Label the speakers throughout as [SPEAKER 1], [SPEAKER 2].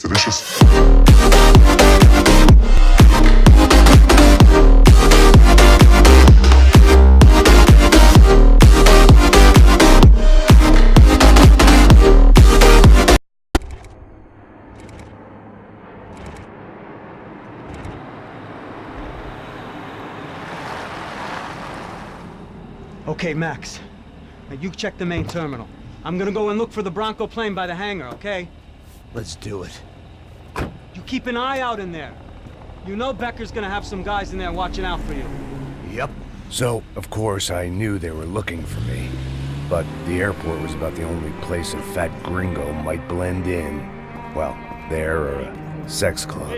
[SPEAKER 1] Delicious.
[SPEAKER 2] Okay, Max. Now you check the main terminal. I'm gonna go and look for the Bronco plane by the hangar, okay?
[SPEAKER 3] Let's do it.
[SPEAKER 2] You keep an eye out in there. You know Becker's gonna have some guys in there watching out for you.
[SPEAKER 3] Yep. So, of course, I knew they were looking for me. But the airport was about the only place a fat gringo might blend in. Well, there or a sex club.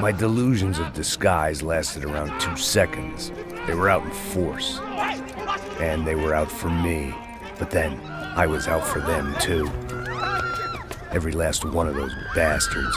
[SPEAKER 3] My delusions of disguise lasted around 2 seconds. They were out in force. And they were out for me. But then, I was out for them too. Every last one of those bastards.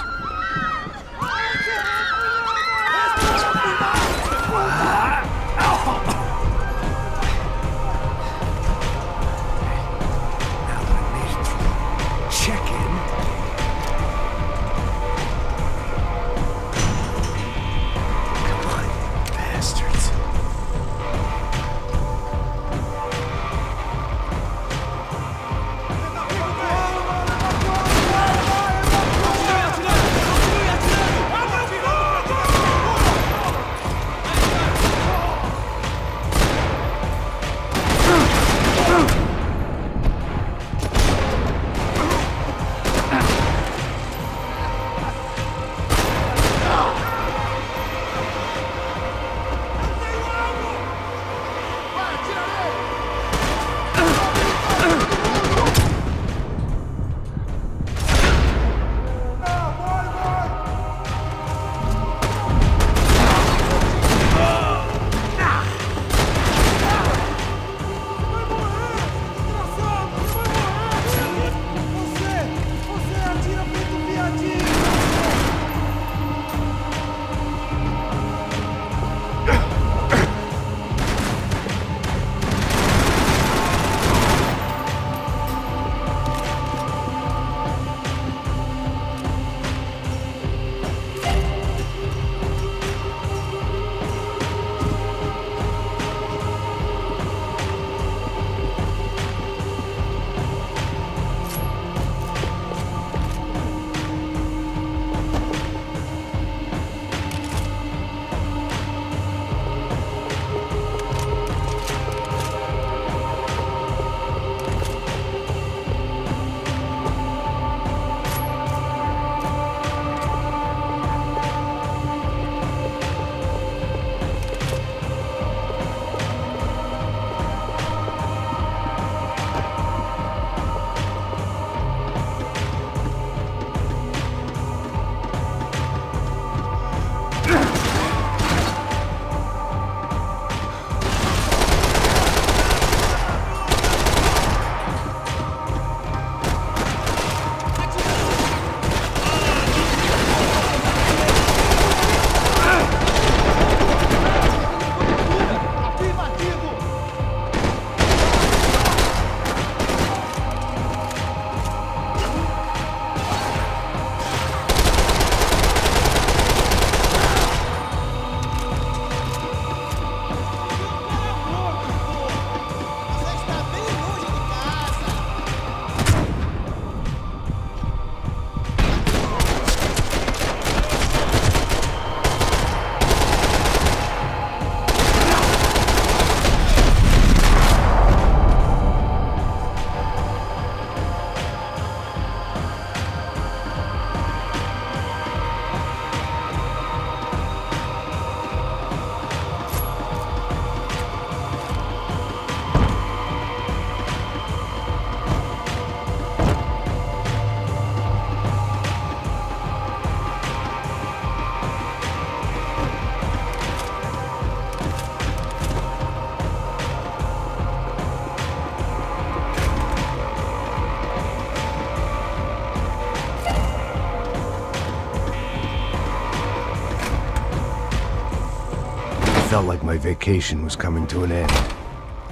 [SPEAKER 3] Felt like my vacation was coming to an end.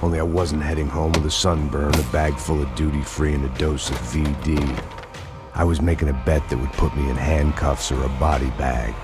[SPEAKER 3] Only I wasn't heading home with a sunburn, a bag full of duty-free, and a dose of VD. I was making a bet that would put me in handcuffs or a body bag.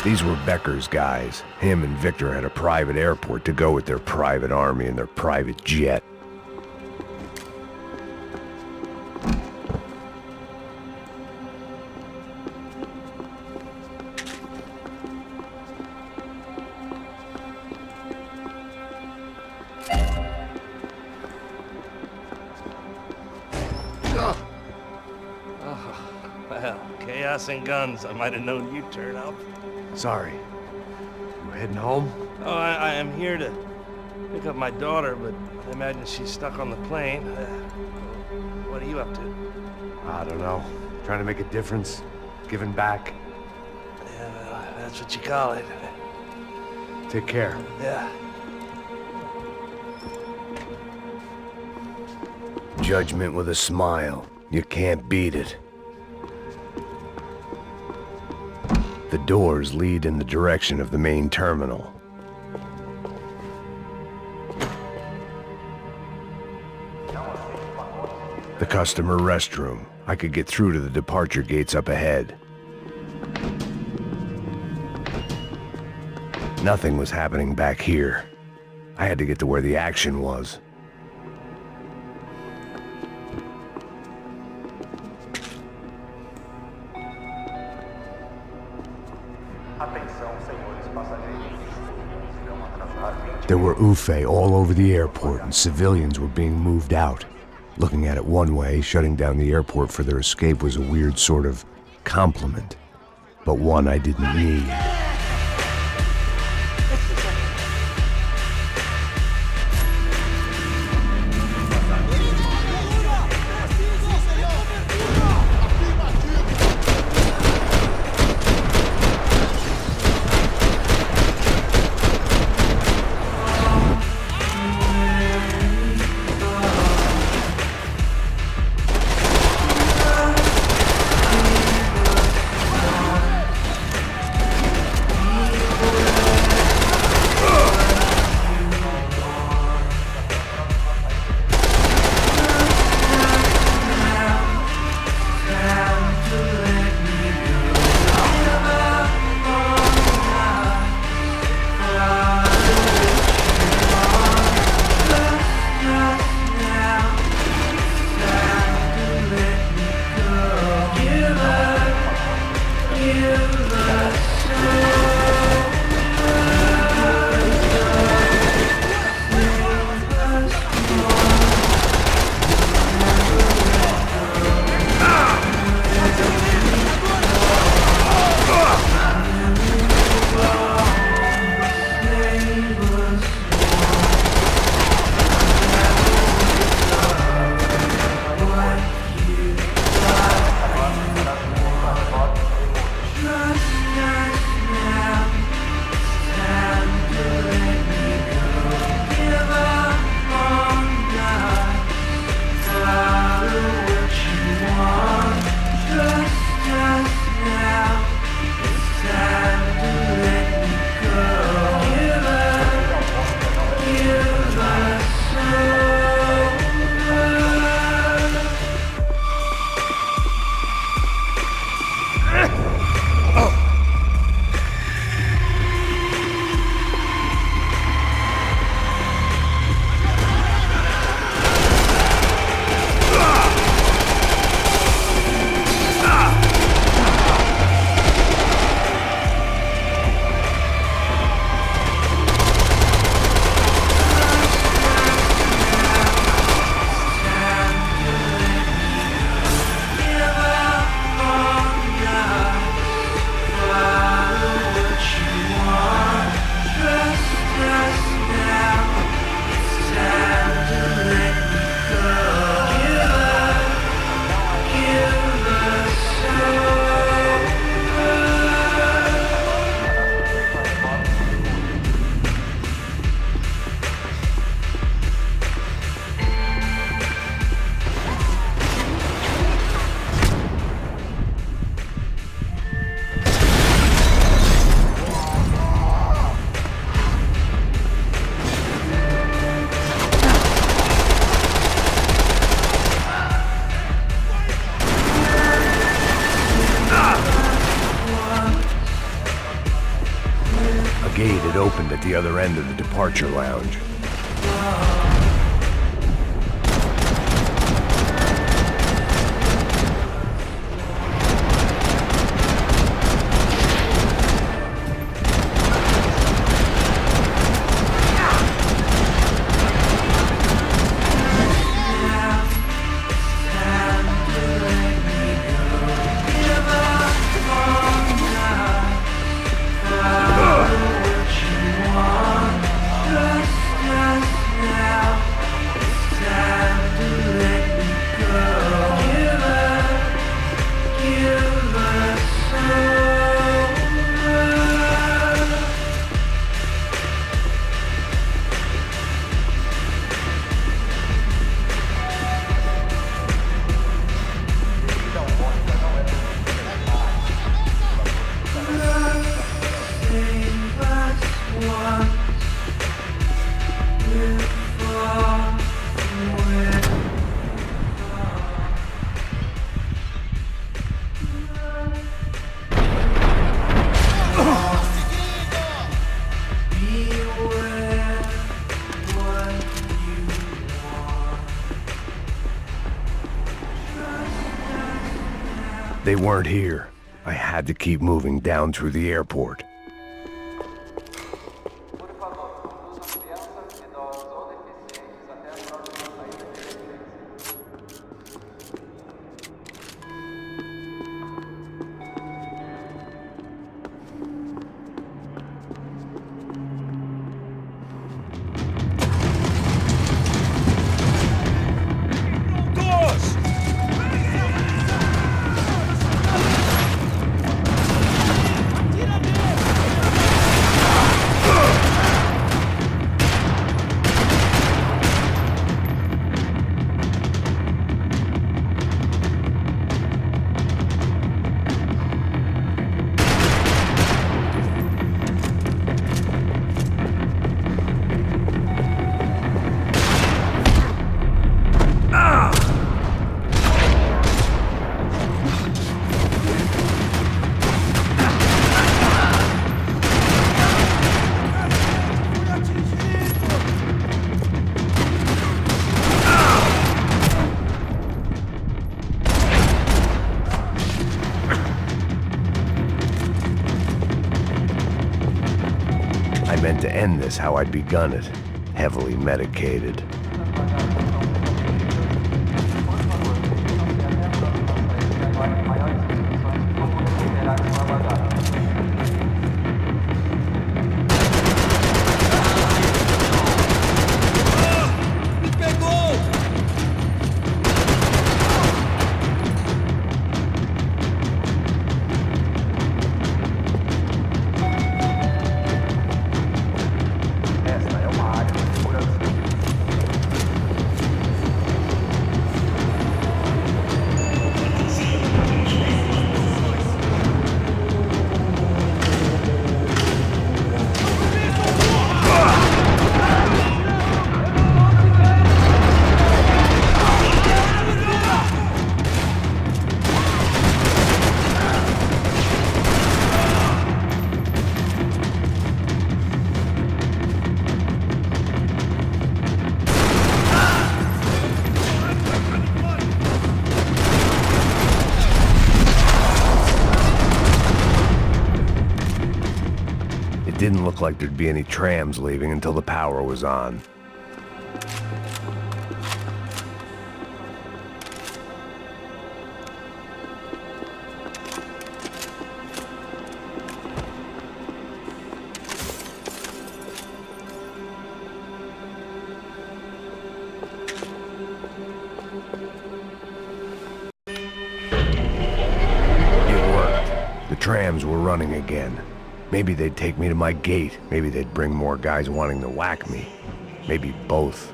[SPEAKER 3] These were Becker's guys. Him and Victor had a private airport to go with their private army and their private jet.
[SPEAKER 1] Well, chaos and guns. I might have known you'd turn up.
[SPEAKER 3] Sorry. You heading home?
[SPEAKER 1] Oh, I am here to pick up my daughter, but I imagine she's stuck on the plane. What are you up to?
[SPEAKER 3] I don't know. Trying to make a difference. Giving back.
[SPEAKER 1] Yeah, well, that's what you call it.
[SPEAKER 3] Take care.
[SPEAKER 1] Yeah.
[SPEAKER 3] Judgment with a smile. You can't beat it. The doors lead in the direction of the main terminal. The customer restroom. I could get through to the departure gates up ahead. Nothing was happening back here. I had to get to where the action was. There were UFE all over the airport, and civilians were being moved out. Looking at it one way, shutting down the airport for their escape was a weird sort of compliment, but one I didn't need. A gate had opened at the other end of the departure lounge. They weren't here. I had to keep moving down through the airport. I meant to end this how I'd begun it, heavily medicated. Didn't look like there'd be any trams leaving until the power was on. It worked. The trams were running again. Maybe they'd take me to my gate. Maybe they'd bring more guys wanting to whack me. Maybe both.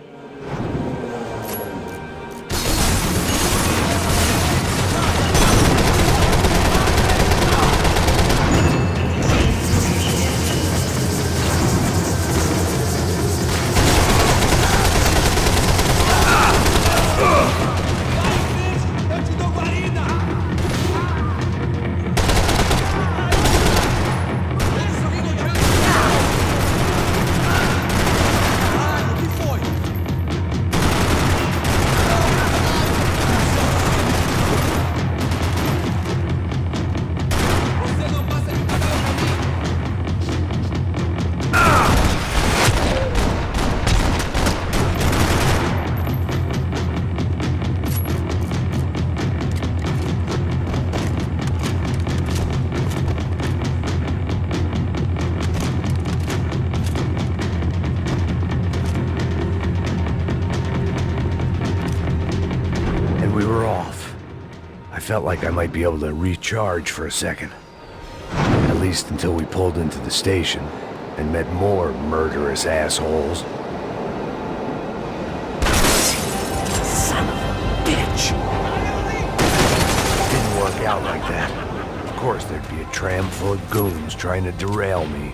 [SPEAKER 3] felt like I might be able to recharge for a second. At least until we pulled into the station and met more murderous assholes.
[SPEAKER 2] Son of a bitch!
[SPEAKER 3] Didn't work out like that. Of course, there'd be a tram full of goons trying to derail me.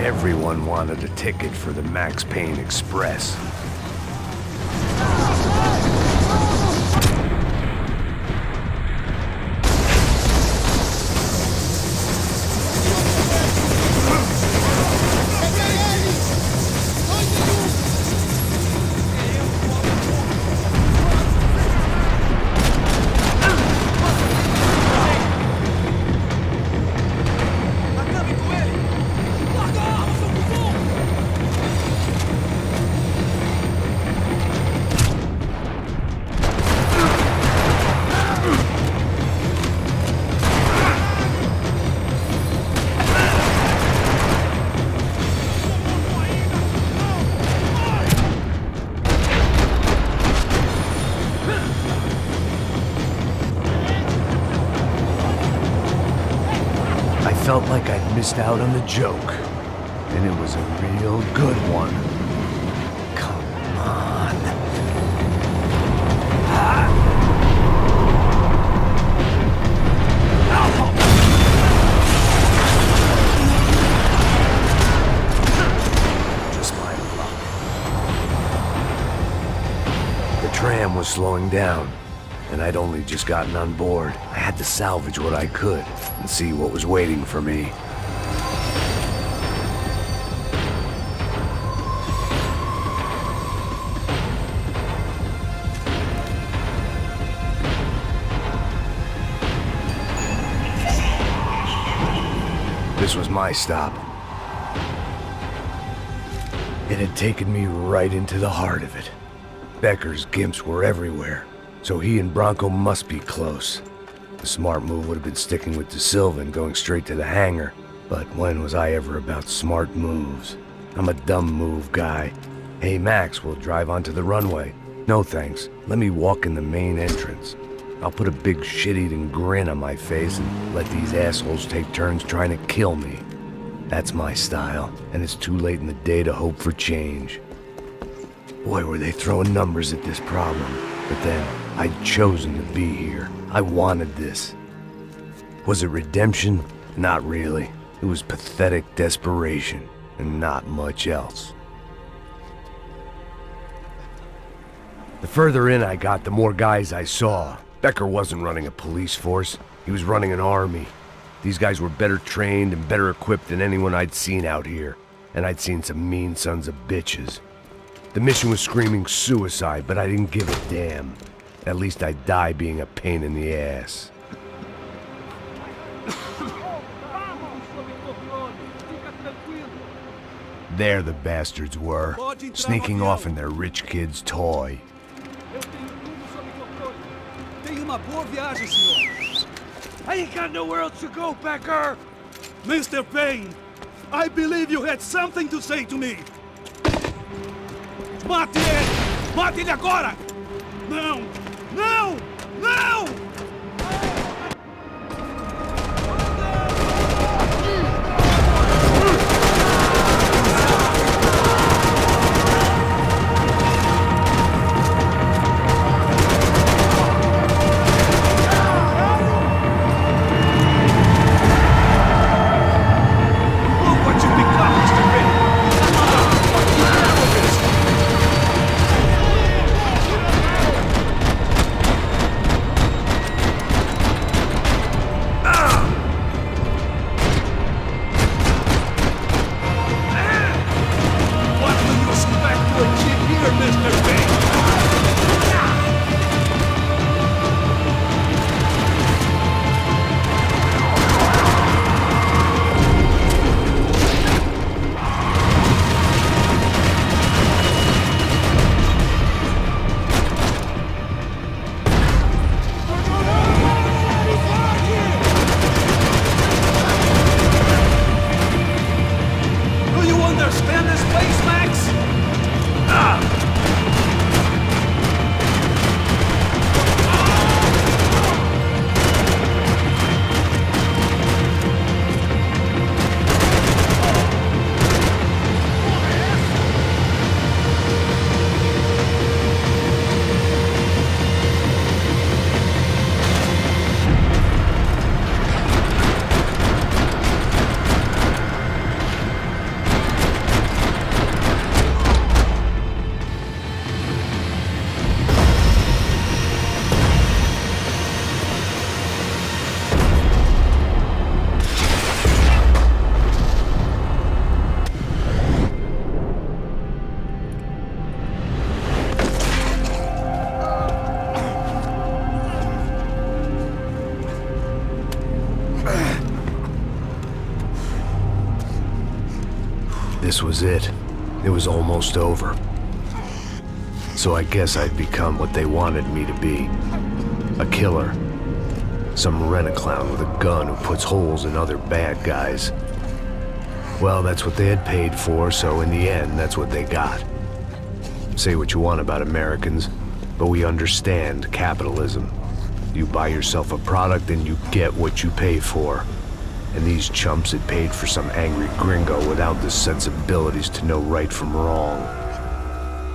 [SPEAKER 3] Everyone wanted a ticket for the Max Payne Express. I felt like I'd missed out on the joke, and it was a real good one. Come on. Just my luck. The tram was slowing down, and I'd only just gotten on board. I had to salvage what I could and see what was waiting for me. This was my stop. It had taken me right into the heart of it. Becker's gimps were everywhere, so he and Bronco must be close. The smart move would have been sticking with De Silva and going straight to the hangar, but when was I ever about smart moves? I'm a dumb move guy. Hey Max, we'll drive onto the runway. No thanks, let me walk in the main entrance. I'll put a big shit-eating grin on my face and let these assholes take turns trying to kill me. That's my style, and it's too late in the day to hope for change. Boy, were they throwing numbers at this problem. But then, I'd chosen to be here. I wanted this. Was it redemption? Not really. It was pathetic desperation, and not much else. The further in I got, the more guys I saw. Becker wasn't running a police force. He was running an army. These guys were better trained and better equipped than anyone I'd seen out here. And I'd seen some mean sons of bitches. The mission was screaming suicide, but I didn't give a damn. At least I'd die being a pain in the ass. There the bastards were, sneaking off in their rich kid's toy.
[SPEAKER 1] I ain't got nowhere else to go, Becker!
[SPEAKER 4] Mr. Payne, I believe you had something to say to me. Mate ele! Mate ele agora! Não! Não! Não!
[SPEAKER 3] This was it. It was almost over. So I guess I'd become what they wanted me to be. A killer. Some rent-a-clown with a gun who puts holes in other bad guys. Well, that's what they had paid for, so in the end, that's what they got. Say what you want about Americans, but we understand capitalism. You buy yourself a product and you get what you pay for. And these chumps had paid for some angry gringo without the sensibilities to know right from wrong.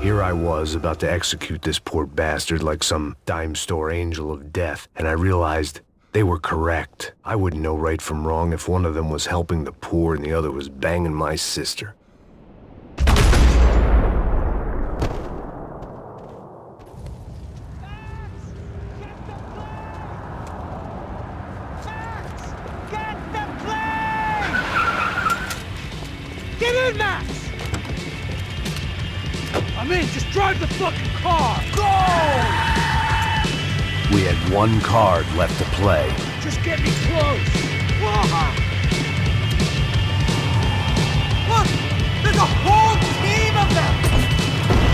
[SPEAKER 3] Here I was, about to execute this poor bastard like some dime store angel of death, and I realized they were correct. I wouldn't know right from wrong if one of them was helping the poor and the other was banging my sister.
[SPEAKER 2] Get in, Max! I'm in, just drive the fucking car! Go!
[SPEAKER 3] We had one card left to play.
[SPEAKER 2] Just get me close! Whoa. Look! There's a whole team of them!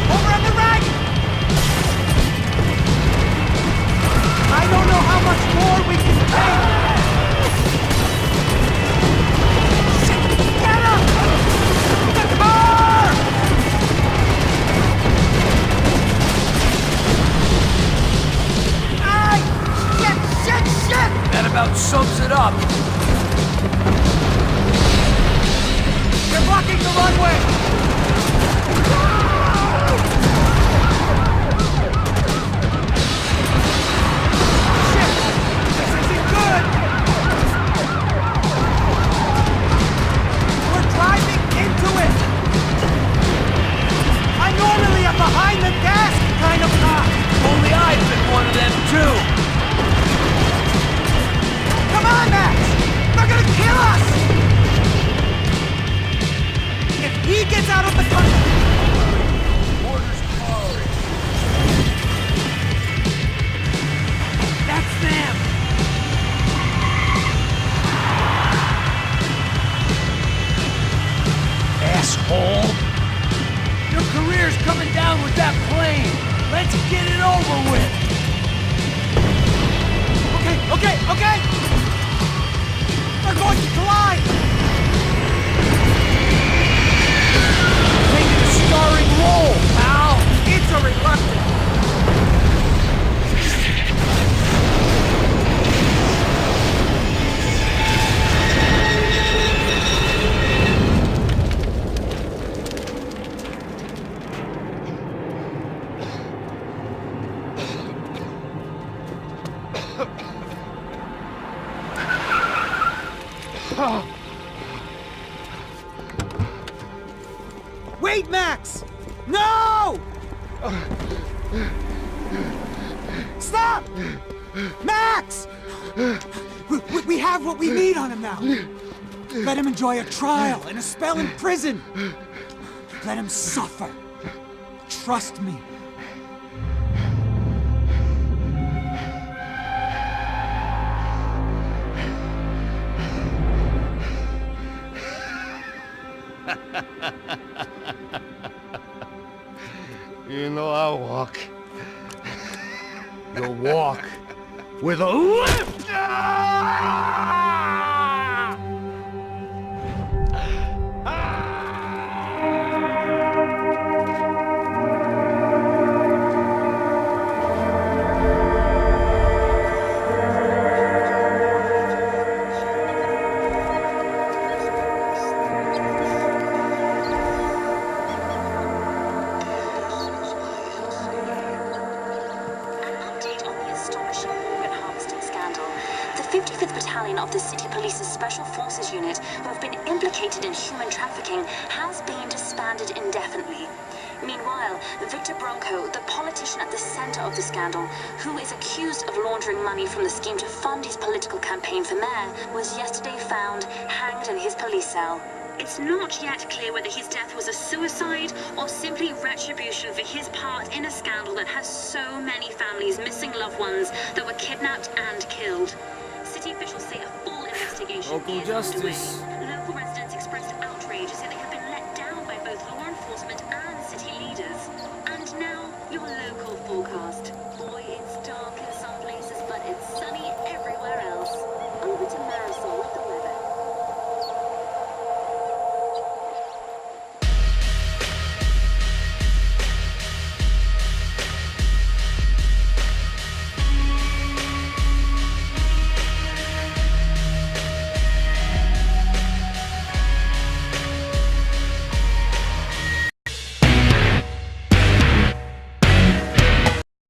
[SPEAKER 2] Over on the right! I don't know how much more we can take!
[SPEAKER 3] That about sums it up.
[SPEAKER 4] They're blocking the runway! Shit! This isn't good! We're driving into it! I'm normally a behind-the-gas kind of cop!
[SPEAKER 5] Only I've been one of them too!
[SPEAKER 4] Come on, Max! They're gonna kill us! If he gets out of the country...
[SPEAKER 5] Orders following. That's them! Asshole! Your career's coming down with that plane! Let's get it over with!
[SPEAKER 4] Okay! They're going to collide!
[SPEAKER 5] Taking a starring role, pal!
[SPEAKER 4] It's a reluctant. Wait, Max! No! Stop! Max! We have what we need on him now. Let him enjoy a trial and a spell in prison. Let him suffer. Trust me.
[SPEAKER 1] You know I'll walk.
[SPEAKER 5] You'll walk with a limp!
[SPEAKER 6] Of the City Police's Special Forces Unit, who have been implicated in human trafficking, has been disbanded indefinitely. Meanwhile, Victor Bronco, the politician at the center of the scandal, who is accused of laundering money from the scheme to fund his political campaign for mayor, was yesterday found hanged in his police cell. It's not yet clear whether his death was a suicide or simply retribution for his part in a scandal that has so many families missing loved ones that were kidnapped and killed. City officials say a full investigation
[SPEAKER 5] Local
[SPEAKER 6] is
[SPEAKER 5] justice.
[SPEAKER 6] underway. Local residents expressed